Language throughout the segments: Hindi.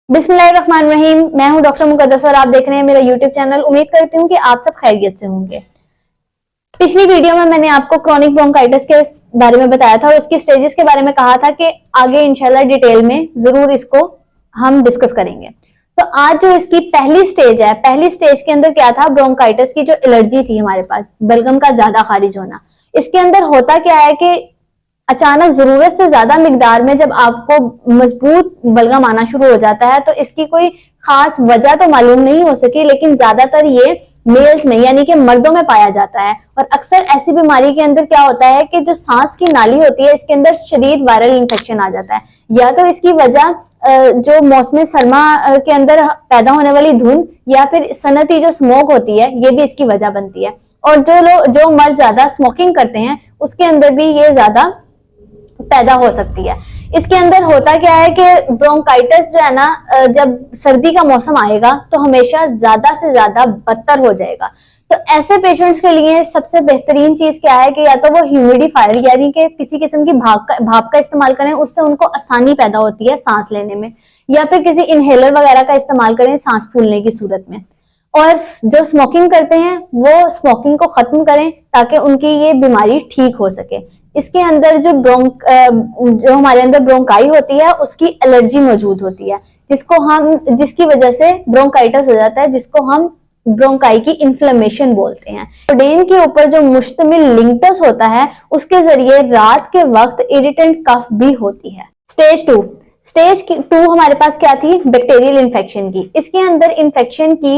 बिस्मिल्लाहिर्रहमानिर्रहीम। मैं हूं डॉक्टर मुकद्दस और आप देख रहे हैं मेरा यूट्यूब चैनल। उम्मीद करती हूं कि आप सब खैरियत से होंगे। पिछली वीडियो में मैंने आपको क्रॉनिक ब्रोंकाइटिस के बारे में बताया था और उसकी स्टेजेस के बारे में कहा था कि आगे इंशाल्लाह डिटेल में जरूर इसको हम डिस्कस करेंगे। तो आज जो इसकी पहली स्टेज है, पहली स्टेज के अंदर क्या था, ब्रोंकाइटिस की जो एलर्जी थी हमारे पास, बलगम का ज्यादा खारिज होना। इसके अंदर होता क्या है कि अचानक जरूरत से ज्यादा मिकदार में जब आपको मजबूत बलगम आना शुरू हो जाता है तो इसकी कोई खास वजह तो मालूम नहीं हो सकी, लेकिन ज्यादातर ये मेल्स में यानी कि मर्दों में पाया जाता है। और अक्सर ऐसी बीमारी के अंदर क्या होता है कि जो सांस की नाली होती है इसके अंदर शदीद वायरल इन्फेक्शन आ जाता है, या तो इसकी वजह जो मौसम सरमा के अंदर पैदा होने वाली धुंध या फिर सनती जो स्मोक होती है ये भी इसकी वजह बनती है। और जो मर्द ज्यादा स्मोकिंग करते हैं उसके अंदर भी ये ज्यादा पैदा हो सकती है। इसके अंदर होता क्या है कि ब्रोंकाइटिस जो है ना, जब सर्दी का मौसम आएगा तो हमेशा ज्यादा से ज्यादा बदतर हो जाएगा। तो ऐसे पेशेंट्स के लिए सबसे बेहतरीन चीज क्या है कि या तो वो ह्यूमिडिफायर यानी कि किसी किस्म की भाप का इस्तेमाल करें, उससे उनको आसानी पैदा होती है सांस लेने में, या फिर किसी इनहेलर वगैरह का इस्तेमाल करें सांस फूलने की सूरत में। और जो स्मोकिंग करते हैं वो स्मोकिंग को खत्म करें ताकि उनकी ये बीमारी ठीक हो सके। इसके अंदर जो हमारे अंदर ब्रोंकाई होती है उसकी एलर्जी मौजूद होती है, जिसकी वजह से ब्रोंकाइटिस हो जाता है, जिसको हम ब्रोंकाई की इन्फ्लेमेशन बोलते हैं। कोडेन के ऊपर जो मुश्तमिल लिंक्टस होता है उसके जरिए रात के वक्त इरिटेंट कफ भी होती है। स्टेज 2 हमारे पास क्या थी, बैक्टीरियल इन्फेक्शन की। इसके अंदर इन्फेक्शन की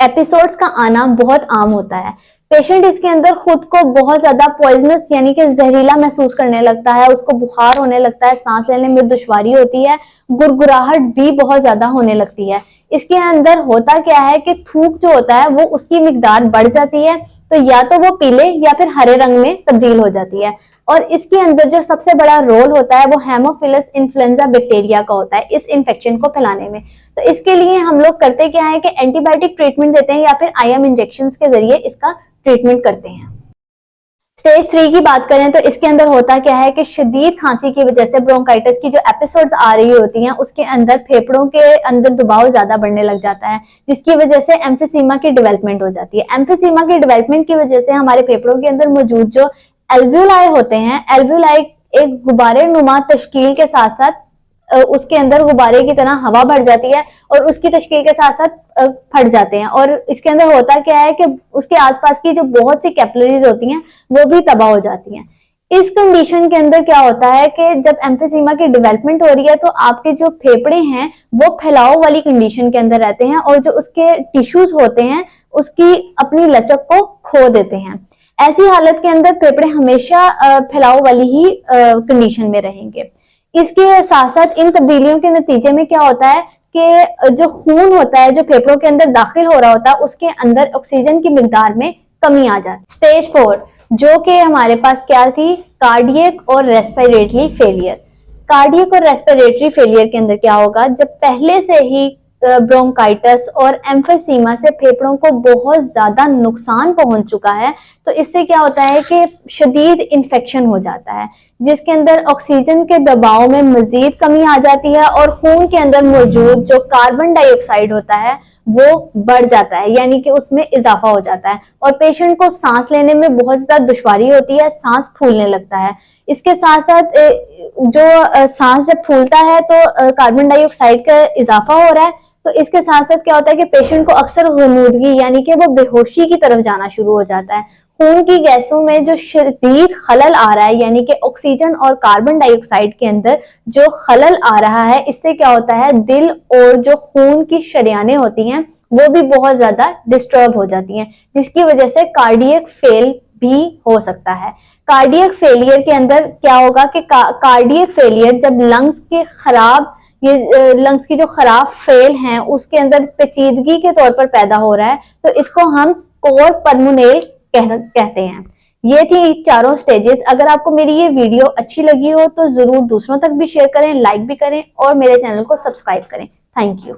एपिसोड्स का आना बहुत आम होता है। पेशेंट इसके अंदर खुद को बहुत ज्यादा पॉइजनस यानी कि जहरीला महसूस करने लगता है, उसको बुखार होने लगता है, सांस लेने में दुश्वारी होती है, गुरगुराहट भी बहुत ज्यादा होने लगती है। इसके अंदर होता क्या है कि थूक जो होता है वो उसकी मिकदार बढ़ जाती है, तो या तो वो पीले या फिर हरे रंग में तब्दील हो जाती है। और इसके अंदर जो सबसे बड़ा रोल होता है वो हेमोफिलस इन्फ्लुएंजा बैक्टीरिया का होता है इस इन्फेक्शन को फैलाने में। तो इसके लिए हम लोग करते क्या है कि एंटीबायोटिक ट्रीटमेंट देते हैं या फिर आईएम इंजेक्शंस के जरिए इसका ट्रीटमेंट करते हैं। स्टेज 3 की बात करें तो इसके अंदर होता क्या है कि शदीद खांसी की वजह से ब्रोंकाइटिस की जो एपिसोड्स आ रही होती हैं उसके अंदर फेफड़ों के अंदर दबाव ज्यादा बढ़ने लग जाता है, जिसकी वजह से एम्फीसीमा की डेवलपमेंट हो जाती है। एम्फीसीमा की डेवलपमेंट की वजह से हमारे फेफड़ों के अंदर मौजूद जो एल्व्यूलाई होते हैं, एल्व्यूलाई एक गुब्बारे नुमा तश्कील के साथ साथ उसके अंदर गुब्बारे की तरह हवा भर जाती है और उसकी तश्कील के साथ साथ फट जाते हैं। और इसके अंदर होता क्या है कि उसके आसपास की जो बहुत सी कैपिलरीज होती हैं वो भी तबाह हो जाती हैं। इस कंडीशन के अंदर क्या होता है कि जब एम्फीसीमा की डेवलपमेंट हो रही है तो आपके जो फेफड़े हैं वो फैलाव वाली कंडीशन के अंदर रहते हैं और जो उसके टिश्यूज होते हैं उसकी अपनी लचक को खो देते हैं। ऐसी हालत के अंदर फेफड़े हमेशा फैलाव वाली ही कंडीशन में रहेंगे। इसके साथ साथ इन तब्दीलियों के नतीजे में क्या होता है कि जो खून होता है जो फेफड़ों के अंदर दाखिल हो रहा होता है उसके अंदर ऑक्सीजन की मिकदार में कमी आ जाती है। स्टेज 4 जो कि हमारे पास क्या थी, कार्डियक और रेस्पिरेटरी फेलियर। कार्डियक और रेस्पिरेटरी फेलियर के अंदर क्या होगा, जब पहले से ही ब्रोंकाइटिस और एम्फीसीमा से फेफड़ों को बहुत ज्यादा नुकसान पहुंच चुका है तो इससे क्या होता है कि शदीद इन्फेक्शन हो जाता है, जिसके अंदर ऑक्सीजन के दबाव में मजीद कमी आ जाती है और खून के अंदर मौजूद जो कार्बन डाइऑक्साइड होता है वो बढ़ जाता है, यानी कि उसमें इजाफा हो जाता है और पेशेंट को सांस लेने में बहुत ज्यादा दुश्वारी होती है, सांस फूलने लगता है। इसके साथ साथ जो सांस जब फूलता है तो कार्बन डाइऑक्साइड का इजाफा हो रहा है, तो इसके साथ साथ क्या होता है कि पेशेंट को अक्सर गुनूदगी यानी कि वो बेहोशी की तरफ जाना शुरू हो जाता है। खून की गैसों में जो शदीद खलल आ रहा है यानी कि ऑक्सीजन और कार्बन डाइऑक्साइड के अंदर जो खलल आ रहा है, इससे क्या होता है दिल और जो खून की शरियानें होती हैं वो भी बहुत ज्यादा डिस्टर्ब हो जाती हैं, जिसकी वजह से कार्डियक फेल भी हो सकता है। कार्डियक फेलियर के अंदर क्या होगा कि कार्डियक फेलियर जब लंग्स की जो खराब फेल हैं उसके अंदर पेचीदगी के तौर पर पैदा हो रहा है तो इसको हम कोर पल्मोनल कहते हैं। ये थी चारों स्टेजेस। अगर आपको मेरी ये वीडियो अच्छी लगी हो तो जरूर दूसरों तक भी शेयर करें, लाइक भी करें और मेरे चैनल को सब्सक्राइब करें। Thank you.